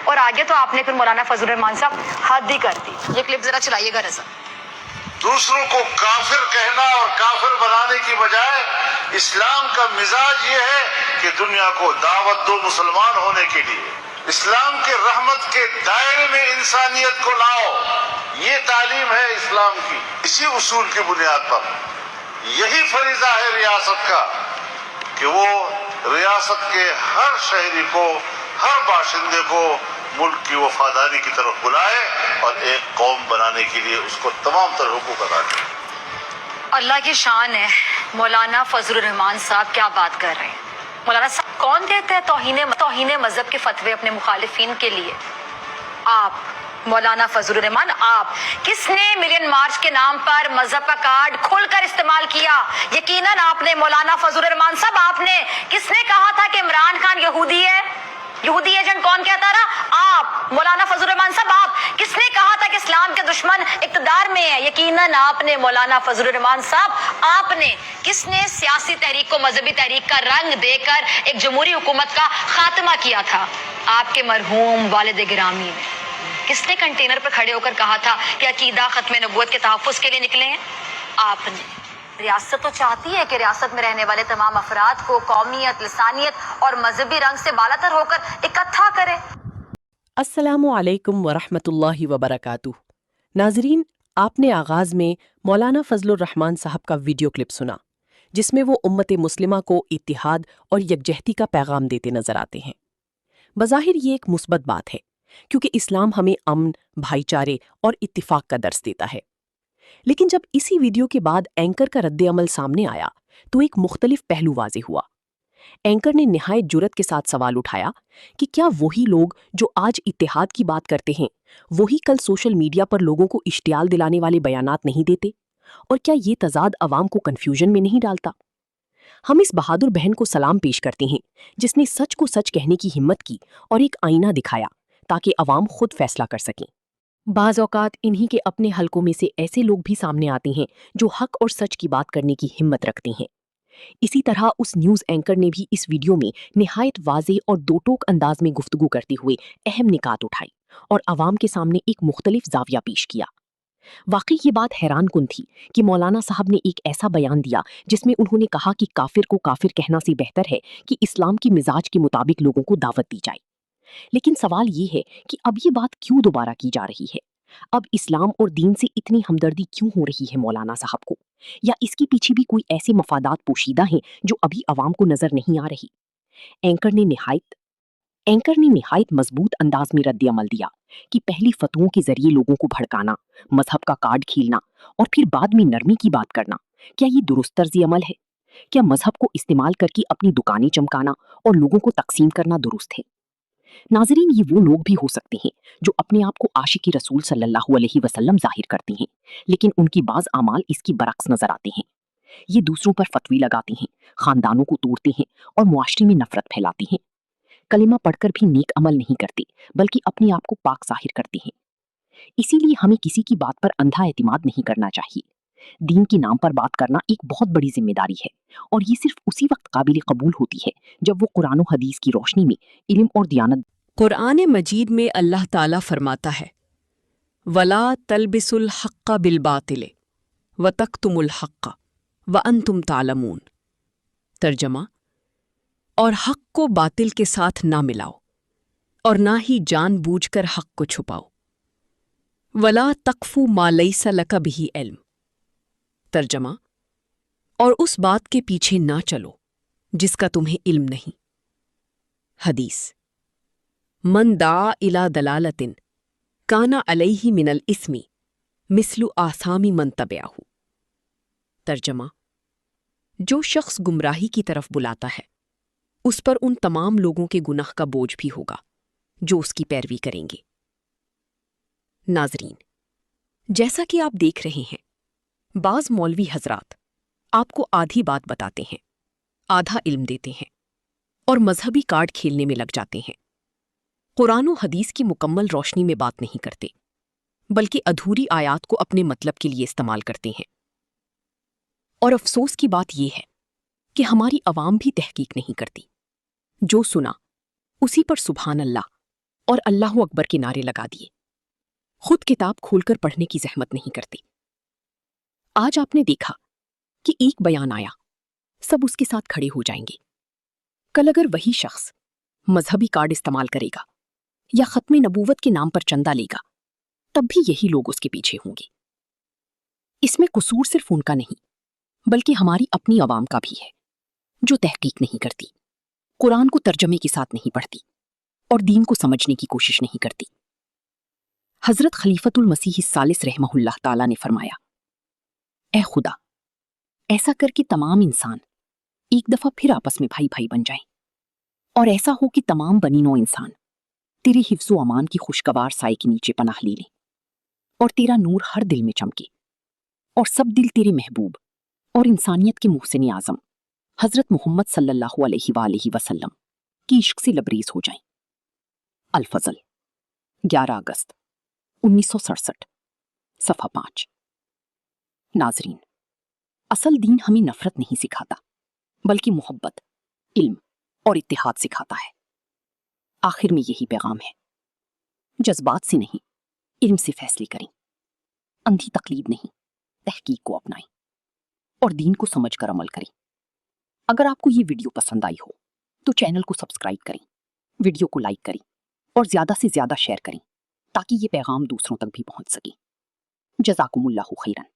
اور آگے تو آپ نے پھر مولانا فضل الرحمان صاحب حد ہی کر دی. یہ کلپ ذرا چلائیے گا رضا. دوسروں کو کافر کہنا اور کافر بنانے کی بجائے اسلام کا مزاج یہ ہے کہ دنیا کو دعوت دو مسلمان ہونے کے لیے، اسلام کے رحمت کے دائرے میں انسانیت کو لاؤ. یہ تعلیم ہے اسلام کی. اسی اصول کی بنیاد پر یہی فریضہ ہے ریاست کا کہ وہ ریاست کے ہر شہری کو، ہر باشندے کو ملک کی وفاداری کی طرف بلائے اور ایک قوم بنانے کے لیے اس کو تمام تر حقوق ادا کرے. اللہ کی شان ہے. مولانا فضل الرحمان صاحب کیا بات کر رہے ہیں؟ مولانا صاحب کون دیتے ہیں توہین مذہب کے فتوے اپنے مخالفین کے لیے؟ آپ مولانا فضل الرحمان. آپ کس نے ملین مارچ کے نام پر مذہب کا کارڈ کھل کر استعمال کیا؟ یقیناً آپ نے. مولانا فضل الرحمان صاحب آپ نے. کس نے کہا تھا کہ عمران خان یہودی ہے؟ یہودی ایجنٹ کون کہتا رہا؟ آپ مولانا فضل الرحمان صاحب. آپ کس نے کہا تھا کہ اسلام کے دشمن اقتدار میں ہے؟ یقیناً آپ نے. مولانا فضل الرحمان صاحب آپ نے. کس نے سیاسی تحریک کو مذہبی تحریک کا رنگ دے کر ایک جمہوری حکومت کا خاتمہ کیا تھا؟ آپ کے مرحوم والد گرامی نے. کس نے کنٹینر پر کھڑے ہو کر کہا تھا کہ عقیدہ ختم نبوت کے تحفظ کے لیے نکلے ہیں؟ آپ نے. ریاست تو چاہتی ہے کہ ریاست میں رہنے والے تمام افراد کو قومیت، لسانیت اور مذہبی رنگ سے بالاتر ہو کر اکٹھا کرے. السلام علیکم ورحمۃ اللہ وبرکاتہ. ناظرین، آپ نے آغاز میں مولانا فضل الرحمان صاحب کا ویڈیو کلپ سنا، جس میں وہ امت مسلمہ کو اتحاد اور یکجہتی کا پیغام دیتے نظر آتے ہیں. بظاہر یہ ایک مثبت بات ہے، کیونکہ اسلام ہمیں امن، بھائی چارے اور اتفاق کا درس دیتا ہے. لیکن جب اسی ویڈیو کے بعد اینکر کا رد عمل سامنے آیا تو ایک مختلف پہلو واضح ہوا. اینکر نے نہایت جرأت کے ساتھ سوال اٹھایا کہ کیا وہی لوگ جو آج اتحاد کی بات کرتے ہیں وہی کل سوشل میڈیا پر لوگوں کو اشتعال دلانے والے بیانات نہیں دیتے؟ اور کیا یہ تضاد عوام کو کنفیوژن میں نہیں ڈالتا؟ ہم اس بہادر بہن کو سلام پیش کرتے ہیں جس نے سچ کو سچ کہنے کی ہمت کی اور ایک آئینہ دکھایا تاکہ عوام خود فیصلہ کر سکیں. بعض اوقات انہی کے اپنے حلقوں میں سے ایسے لوگ بھی سامنے آتے ہیں جو حق اور سچ کی بات کرنے کی ہمت رکھتے ہیں. اسی طرح اس نیوز اینکر نے بھی اس ویڈیو میں نہایت واضح اور دو ٹوک انداز میں گفتگو کرتے ہوئے اہم نکات اٹھائی اور عوام کے سامنے ایک مختلف زاویہ پیش کیا. واقعی یہ بات حیران کن تھی کہ مولانا صاحب نے ایک ایسا بیان دیا جس میں انہوں نے کہا کہ کافر کو کافر کہنا سے بہتر ہے کہ اسلام کی مزاج کے مطابق لوگوں کو دعوت دی جائے. لیکن سوال یہ ہے کہ اب یہ بات کیوں دوبارہ کی جا رہی ہے؟ اب اسلام اور دین سے اتنی ہمدردی کیوں ہو رہی ہے مولانا صاحب کو؟ یا اس کے پیچھے بھی کوئی ایسے مفادات پوشیدہ ہیں جو ابھی عوام کو نظر نہیں آ رہی؟ اینکر نے نہایت مضبوط انداز میں رد عمل دیا کہ پہلی فتووں کے ذریعے لوگوں کو بھڑکانا، مذہب کا کارڈ کھیلنا اور پھر بعد میں نرمی کی بات کرنا، کیا یہ درست طرز عمل ہے؟ کیا مذہب کو استعمال کر کے اپنی دکانیں چمکانا اور لوگوں کو تقسیم کرنا درست ہے؟ ناظرین، یہ وہ لوگ بھی ہو سکتے ہیں جو اپنے آپ کو عاشق رسول صلی اللہ علیہ وسلم ظاہر کرتے ہیں، لیکن ان کی بعض اعمال اس کی برعکس نظر آتے ہیں. یہ دوسروں پر فتوی لگاتے ہیں، خاندانوں کو توڑتے ہیں اور معاشرے میں نفرت پھیلاتے ہیں. کلمہ پڑھ کر بھی نیک عمل نہیں کرتے بلکہ اپنے آپ کو پاک ظاہر کرتے ہیں. اسی لیے ہمیں کسی کی بات پر اندھا اعتماد نہیں کرنا چاہیے. دین کے نام پر بات کرنا ایک بہت بڑی ذمہ داری ہے، اور یہ صرف اسی وقت قابل قبول ہوتی ہے جب وہ قرآن و حدیث کی روشنی میں علم اور دیانت. قرآن مجید میں اللہ تعالیٰ فرماتا ہے وَلَا تَلْبِسُوا الْحَقَّ بِالْبَاطِلِ وَتَكْتُمُوا الْحَقَّ وَأَنْتُمْ تَعْلَمُونَ. ترجمہ: اور حق کو باطل کے ساتھ نہ ملاؤ اور نہ ہی جان بوجھ کر حق کو چھپاؤ. وَلَا تَقْفُ مَا لَيْسَ لَكَ بِهِ عِلْمٌ. ترجمہ: اور اس بات کے پیچھے نہ چلو جس کا تمہیں علم نہیں. حدیث: من دعا الی دلالۃ کان علیہ من الاسم مثل آثام من تبعہ. ترجمہ: جو شخص گمراہی کی طرف بلاتا ہے اس پر ان تمام لوگوں کے گناہ کا بوجھ بھی ہوگا جو اس کی پیروی کریں گے. ناظرین، جیسا کہ آپ دیکھ رہے ہیں، بعض مولوی حضرات آپ کو آدھی بات بتاتے ہیں، آدھا علم دیتے ہیں اور مذہبی کارڈ کھیلنے میں لگ جاتے ہیں. قرآن و حدیث کی مکمل روشنی میں بات نہیں کرتے بلکہ ادھوری آیات کو اپنے مطلب کے لیے استعمال کرتے ہیں. اور افسوس کی بات یہ ہے کہ ہماری عوام بھی تحقیق نہیں کرتی. جو سنا اسی پر سبحان اللہ، اور اللہ اکبر کے نعرے لگا دیے. خود کتاب کھول کر پڑھنے کی زحمت نہیں کرتے. آج آپ نے دیکھا کہ ایک بیان آیا، سب اس کے ساتھ کھڑے ہو جائیں گے. کل اگر وہی شخص مذہبی کارڈ استعمال کرے گا یا ختم نبوت کے نام پر چندہ لے گا، تب بھی یہی لوگ اس کے پیچھے ہوں گے. اس میں قصور صرف ان کا نہیں بلکہ ہماری اپنی عوام کا بھی ہے، جو تحقیق نہیں کرتی، قرآن کو ترجمے کے ساتھ نہیں پڑھتی اور دین کو سمجھنے کی کوشش نہیں کرتی. حضرت خلیفۃ المسیح الثالث رحمہ اللہ تعالیٰ نے فرمایا، اے خدا، ایسا کر کے تمام انسان ایک دفعہ پھر آپس میں بھائی بھائی بن جائیں، اور ایسا ہو کہ تمام بنی نوع انسان تیرے حفظ و امان کی خوشگوار سائے کے نیچے پناہ لے لیں، اور تیرا نور ہر دل میں چمکے، اور سب دل تیرے محبوب اور انسانیت کے محسن اعظم حضرت محمد صلی اللہ علیہ وآلہ وسلم کی عشق سے لبریز ہو جائیں. الفضل، 11 اگست 1967، صفحہ 5. ناظرین، اصل دین ہمیں نفرت نہیں سکھاتا بلکہ محبت، علم اور اتحاد سکھاتا ہے. آخر میں یہی پیغام ہے، جذبات سے نہیں علم سے فیصلے کریں، اندھی تقلید نہیں تحقیق کو اپنائیں، اور دین کو سمجھ کر عمل کریں. اگر آپ کو یہ ویڈیو پسند آئی ہو تو چینل کو سبسکرائب کریں، ویڈیو کو لائک کریں اور زیادہ سے زیادہ شیئر کریں تاکہ یہ پیغام دوسروں تک بھی پہنچ سکے. جزاکم اللہ خیرن.